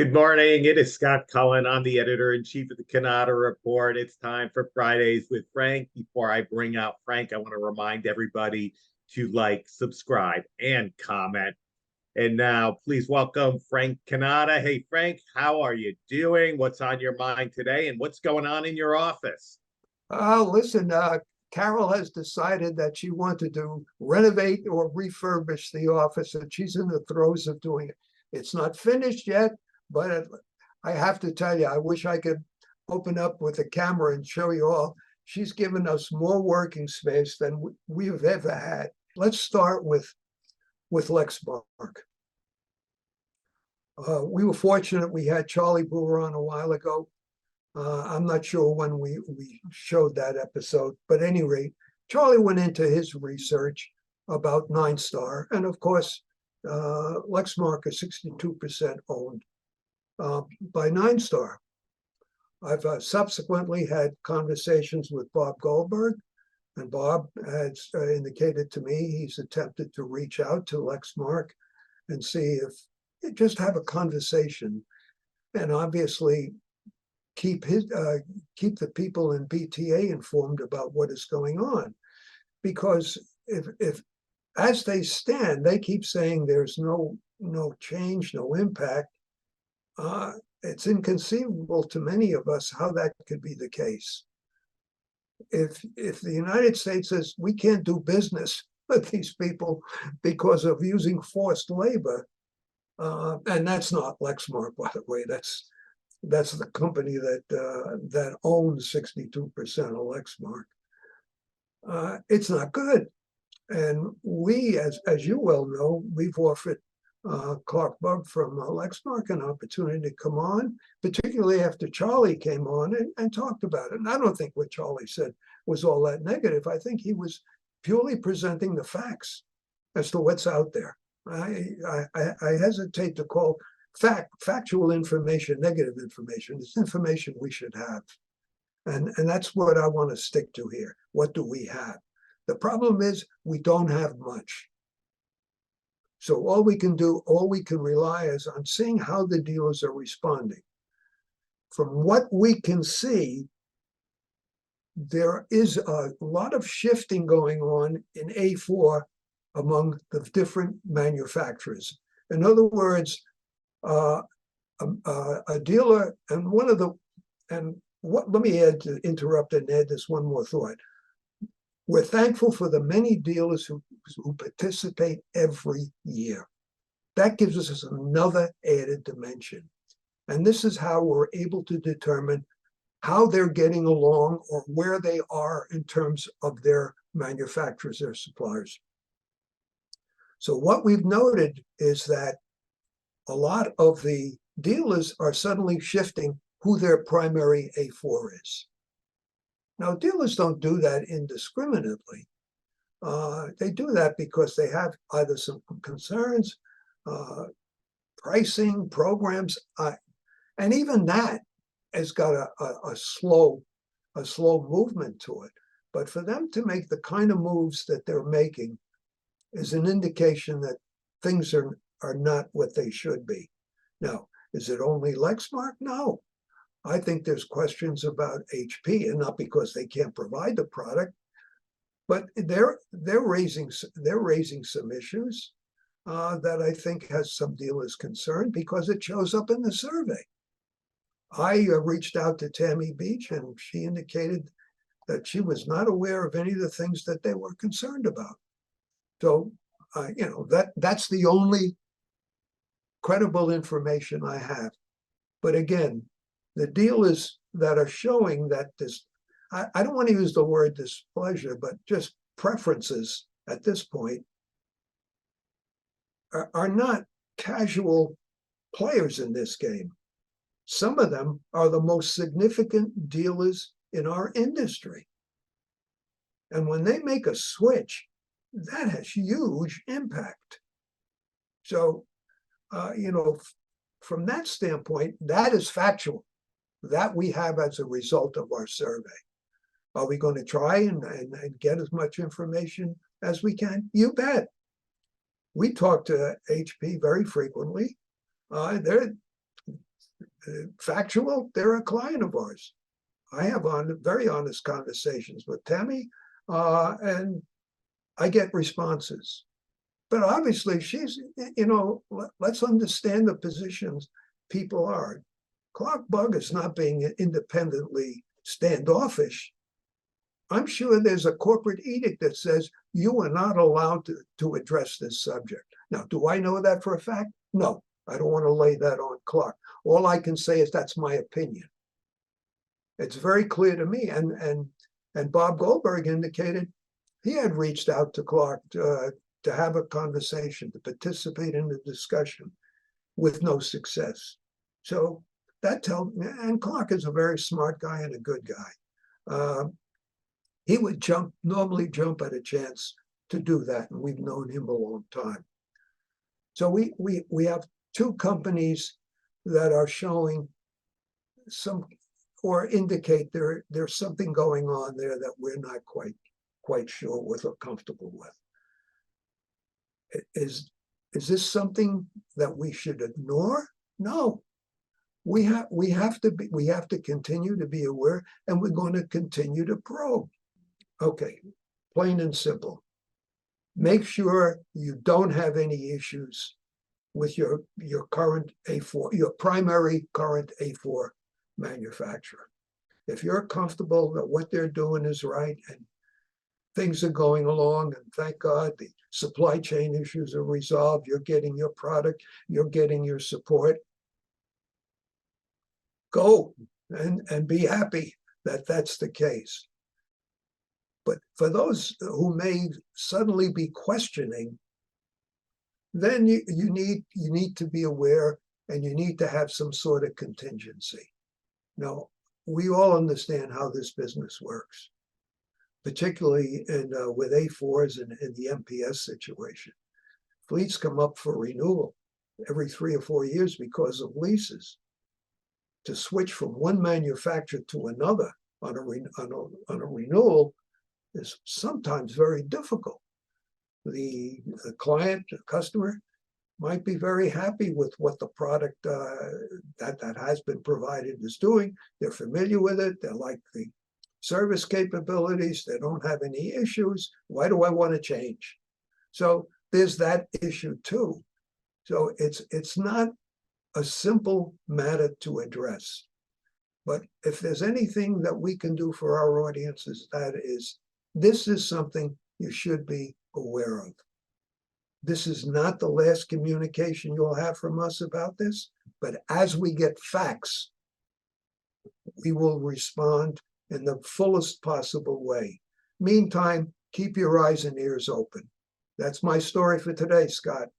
Good morning. It is Scott Cullen. I'm the editor-in-chief of the Cannata Report. It's time for Fridays with Frank. Before I bring out Frank, I want to remind everybody to like, subscribe, and comment. And now, please welcome Frank Cannata. Hey, Frank, how are you doing? What's on your mind today, and what's going on in your office? Listen, Carol has decided that she wanted to renovate or refurbish the office, and she's in the throes of doing it. It's not finished yet, but I have to tell you, I wish I could open up with a camera and show you all. She's given us more working space than we've ever had. Let's start with Lexmark. We were fortunate we had Charlie Brewer on a while ago. I'm not sure when we showed that episode, but at any rate, Charlie went into his research about Ninestar, and of course, Lexmark is 62% owned by Ninestar. I've subsequently had conversations with Bob Goldberg, and Bob has indicated to me he's attempted to reach out to Lexmark and see if just have a conversation, and obviously keep the people in BTA informed about what is going on, because if as they stand, they keep saying there's no change, no impact. It's inconceivable to many of us how that could be the case. If the United States says we can't do business with these people because of using forced labor, and that's not Lexmark, by the way, that's the company that owns 62% of Lexmark. It's not good. And we, as you well know, we've offered Clark Bug from Lexmark an opportunity to come on, particularly after Charlie came on and talked about it. And I don't think what Charlie said was all that negative. I think he was purely presenting the facts as to what's out there. I hesitate to call factual information negative information. It's information we should have. And that's what I want to stick to here. What do we have? The problem is we don't have much. So all we can rely is on seeing how the dealers are responding. From what we can see, there is a lot of shifting going on in A4 among the different manufacturers. In other words, a dealer, and let me interrupt and add this one more thought. We're thankful for the many dealers who participate every year. That gives us another added dimension. And this is how we're able to determine how they're getting along or where they are in terms of their manufacturers, their suppliers. So what we've noted is that a lot of the dealers are suddenly shifting who their primary A4 is. Now, dealers don't do that indiscriminately. They do that because they have either some concerns, pricing, programs, and even that has got a slow movement to it. But for them to make the kind of moves that they're making is an indication that things are not what they should be. Now, is it only Lexmark? No. I think there's questions about HP, and not because they can't provide the product, but they're raising some issues that I think has some dealers concerned because it shows up in the survey. I reached out to Tammy Beach, and she indicated that she was not aware of any of the things that they were concerned about. So, that's the only credible information I have. But again, the dealers that are showing that I don't want to use the word displeasure, but just preferences at this point are not casual players in this game. Some of them are the most significant dealers in our industry. And when they make a switch, that has huge impact. So, from that standpoint, that is factual. That we have as a result of our survey. Are we going to try and get as much information as we can? You bet. We talk to HP very frequently. factual, they're a client of ours. I have very honest conversations with Tammy, and I get responses. But obviously she's, let's understand the positions people are. Clark Bug is not being independently standoffish. I'm sure there's a corporate edict that says you are not allowed to address this subject. Now, do I know that for a fact? No, I don't want to lay that on Clark. All I can say is that's my opinion. It's very clear to me. And Bob Goldberg indicated he had reached out to Clark to have a conversation, to participate in the discussion with no success. So that tells me, and Clark is a very smart guy and a good guy. He would normally jump at a chance to do that, and we've known him a long time. So we have two companies that are showing some, or indicate there's something going on there that we're not quite sure with or comfortable with. Is this something that we should ignore? No. We have to continue to be aware, and we're going to continue to probe. Okay, plain and simple. Make sure you don't have any issues with your current A4, your primary current A4 manufacturer. If you're comfortable that what they're doing is right and things are going along, and thank God the supply chain issues are resolved, you're getting your product, you're getting your support, go and be happy that that's the case. But for those who may suddenly be questioning, then you need to be aware, and you need to have some sort of contingency. Now, we all understand how this business works, particularly with A4s and in the MPS situation. Fleets come up for renewal every 3 or 4 years because of leases. To switch from one manufacturer to another on a renewal is sometimes very difficult. The client, the customer, might be very happy with what the product that has been provided is doing. They're familiar with it. They like the service capabilities. They don't have any issues. Why do I want to change? So there's that issue too. So it's not a simple matter to address. But if there's anything that we can do for our audiences, this is something you should be aware of. This is not the last communication you'll have from us about this, but as we get facts, we will respond in the fullest possible way. Meantime, keep your eyes and ears open. That's my story for today, Scott.